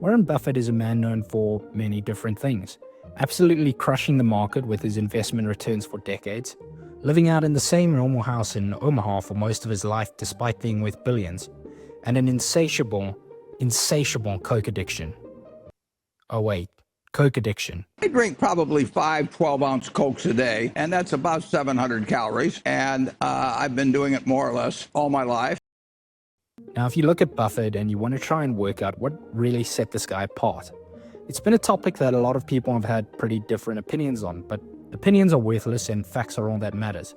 Warren Buffett is a man known for many different things. Absolutely crushing the market with his investment returns for decades, living out in the same normal house in Omaha for most of his life despite being worth billions, and an insatiable coke addiction. Oh wait, coke addiction. I drink probably 5 12-ounce Cokes a day, and that's about 700 calories, and I've been doing it more or less all my life. Now, if you look at Buffett and you want to try and work out what really set this guy apart, it's been a topic that a lot of people have had pretty different opinions on, but opinions are worthless and facts are all that matters.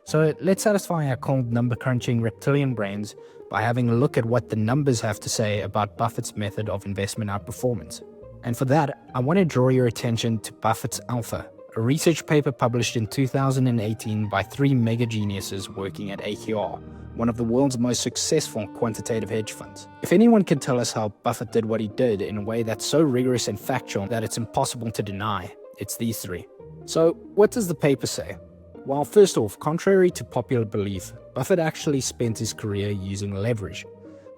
So let's satisfy our cold number-crunching reptilian brains by having a look at what the numbers have to say about Buffett's method of investment outperformance. And for that, I want to draw your attention to Buffett's Alpha, a research paper published in 2018 by 3 mega geniuses working at AQR, one of the world's most successful quantitative hedge funds. If anyone can tell us how Buffett did what he did in a way that's so rigorous and factual that it's impossible to deny, it's these 3. So, what does the paper say? Well, first off, contrary to popular belief, Buffett actually spent his career using leverage.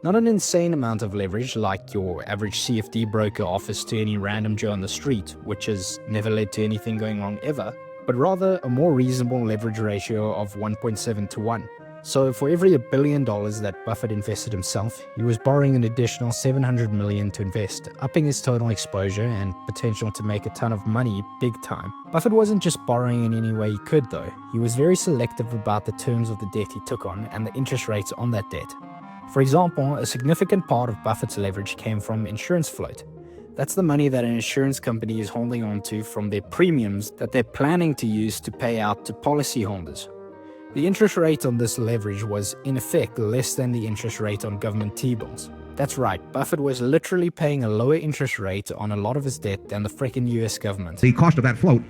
Not an insane amount of leverage like your average CFD broker offers to any random Joe on the street, which has never led to anything going wrong ever, but rather a more reasonable leverage ratio of 1.7 to 1. So for every $1 billion that Buffett invested himself, he was borrowing an additional $700 million to invest, upping his total exposure and potential to make a ton of money big time. Buffett wasn't just borrowing in any way he could though. He was very selective about the terms of the debt he took on and the interest rates on that debt. For example, a significant part of Buffett's leverage came from insurance float. That's the money that an insurance company is holding on to from their premiums that they're planning to use to pay out to policyholders. The interest rate on this leverage was, in effect, less than the interest rate on government T-bills. That's right, Buffett was literally paying a lower interest rate on a lot of his debt than the frickin' US government. The cost of that float,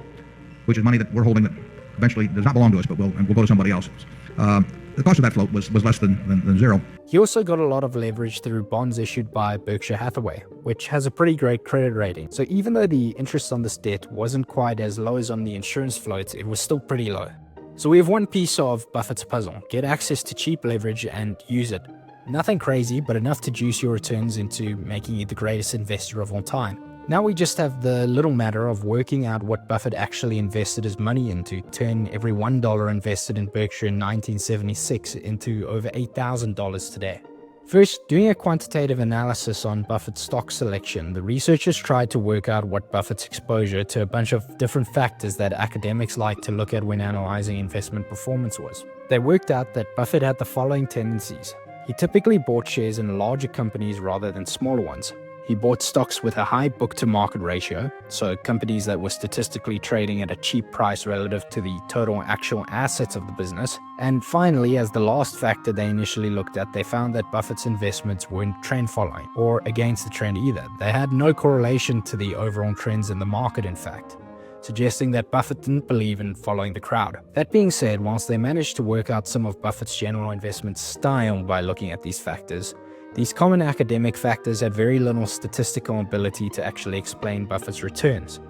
which is money that we're holding that eventually does not belong to us, but will go to somebody else. The cost of that float was less than zero. He also got a lot of leverage through bonds issued by Berkshire Hathaway, which has a pretty great credit rating. So even though the interest on this debt wasn't quite as low as on the insurance float, it was still pretty low. So we have one piece of Buffett's puzzle: get access to cheap leverage and use it. Nothing crazy, but enough to juice your returns into making you the greatest investor of all time. Now we just have the little matter of working out what Buffett actually invested his money into, turn every $1 invested in Berkshire in 1976 into over $8,000 today. First, doing a quantitative analysis on Buffett's stock selection, the researchers tried to work out what Buffett's exposure to a bunch of different factors that academics like to look at when analyzing investment performance was. They worked out that Buffett had the following tendencies. He typically bought shares in larger companies rather than smaller ones. He bought stocks with a high book-to-market ratio, so companies that were statistically trading at a cheap price relative to the total actual assets of the business. And finally, as the last factor they initially looked at, they found that Buffett's investments weren't trend following, or against the trend either. They had no correlation to the overall trends in the market, in fact, suggesting that Buffett didn't believe in following the crowd. That being said, whilst they managed to work out some of Buffett's general investment style by looking at these factors, these common academic factors had very little statistical ability to actually explain Buffett's returns.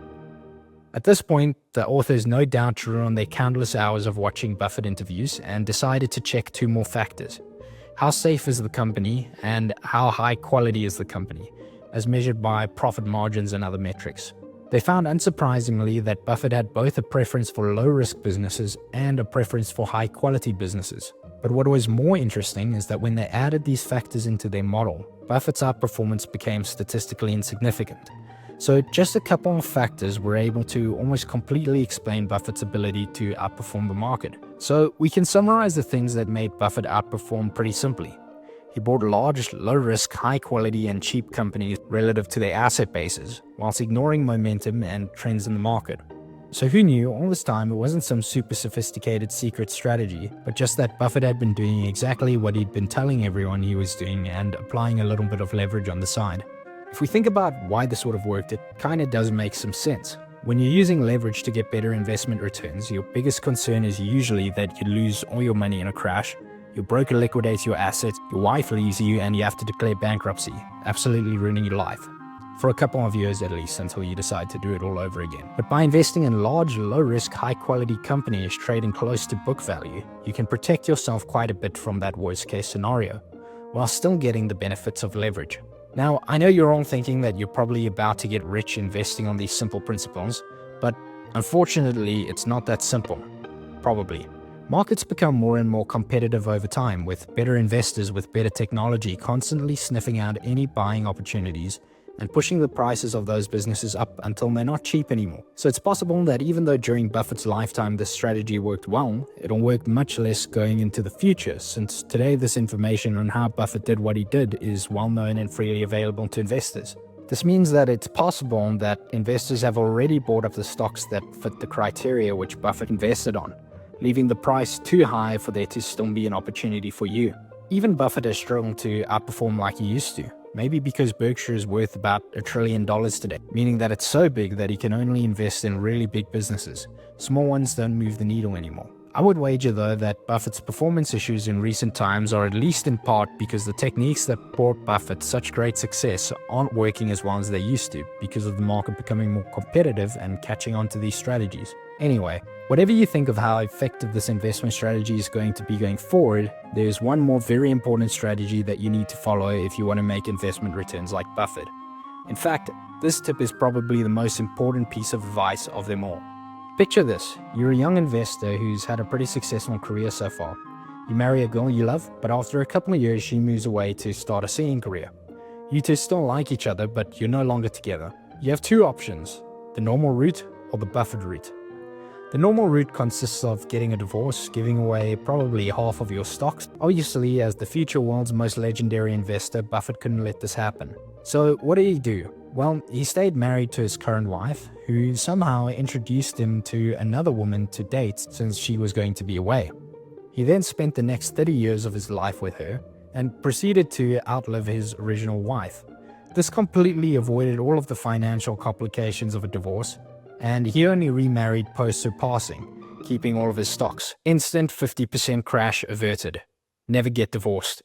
At this point, the authors no doubt drew on their countless hours of watching Buffett interviews and decided to check 2 more factors. How safe is the company, and how high quality is the company, as measured by profit margins and other metrics. They found, unsurprisingly, that Buffett had both a preference for low-risk businesses and a preference for high-quality businesses. But what was more interesting is that when they added these factors into their model, Buffett's outperformance became statistically insignificant. So just a couple of factors were able to almost completely explain Buffett's ability to outperform the market. So we can summarize the things that made Buffett outperform pretty simply. He bought large, low-risk, high-quality and cheap companies relative to their asset bases, whilst ignoring momentum and trends in the market. So who knew all this time it wasn't some super sophisticated secret strategy, but just that Buffett had been doing exactly what he'd been telling everyone he was doing and applying a little bit of leverage on the side. If we think about why this would have worked, it kinda does make some sense. When you're using leverage to get better investment returns, your biggest concern is usually that you lose all your money in a crash, your broker liquidates your assets, your wife leaves you, and you have to declare bankruptcy, absolutely ruining your life. For a couple of years at least, until you decide to do it all over again. But by investing in large, low-risk, high-quality companies trading close to book value, you can protect yourself quite a bit from that worst-case scenario, while still getting the benefits of leverage. Now, I know you're all thinking that you're probably about to get rich investing on these simple principles, but unfortunately, it's not that simple. Probably. Markets become more and more competitive over time, with better investors with better technology constantly sniffing out any buying opportunities and pushing the prices of those businesses up until they're not cheap anymore. So it's possible that even though during Buffett's lifetime this strategy worked well, it'll work much less going into the future, since today this information on how Buffett did what he did is well known and freely available to investors. This means that it's possible that investors have already bought up the stocks that fit the criteria which Buffett invested on, leaving the price too high for there to still be an opportunity for you. Even Buffett has struggled to outperform like he used to. Maybe because Berkshire is worth about $1 trillion today, meaning that it's so big that he can only invest in really big businesses. Small ones don't move the needle anymore. I would wager though that Buffett's performance issues in recent times are at least in part because the techniques that brought Buffett such great success aren't working as well as they used to because of the market becoming more competitive and catching on to these strategies. Anyway, whatever you think of how effective this investment strategy is going to be going forward, there's one more very important strategy that you need to follow if you want to make investment returns like Buffett. In fact, this tip is probably the most important piece of advice of them all. Picture this, you're a young investor who's had a pretty successful career so far. You marry a girl you love, but after a couple of years she moves away to start a singing career. You two still like each other, but you're no longer together. You have two options, the normal route or the Buffett route. The normal route consists of getting a divorce, giving away probably half of your stocks. Obviously, as the future world's most legendary investor, Buffett couldn't let this happen. So what did he do? Well, he stayed married to his current wife, who somehow introduced him to another woman to date since she was going to be away. He then spent the next 30 years of his life with her and proceeded to outlive his original wife. This completely avoided all of the financial complications of a divorce, and he only remarried post her passing, keeping all of his stocks. Instant 50% crash averted. Never get divorced.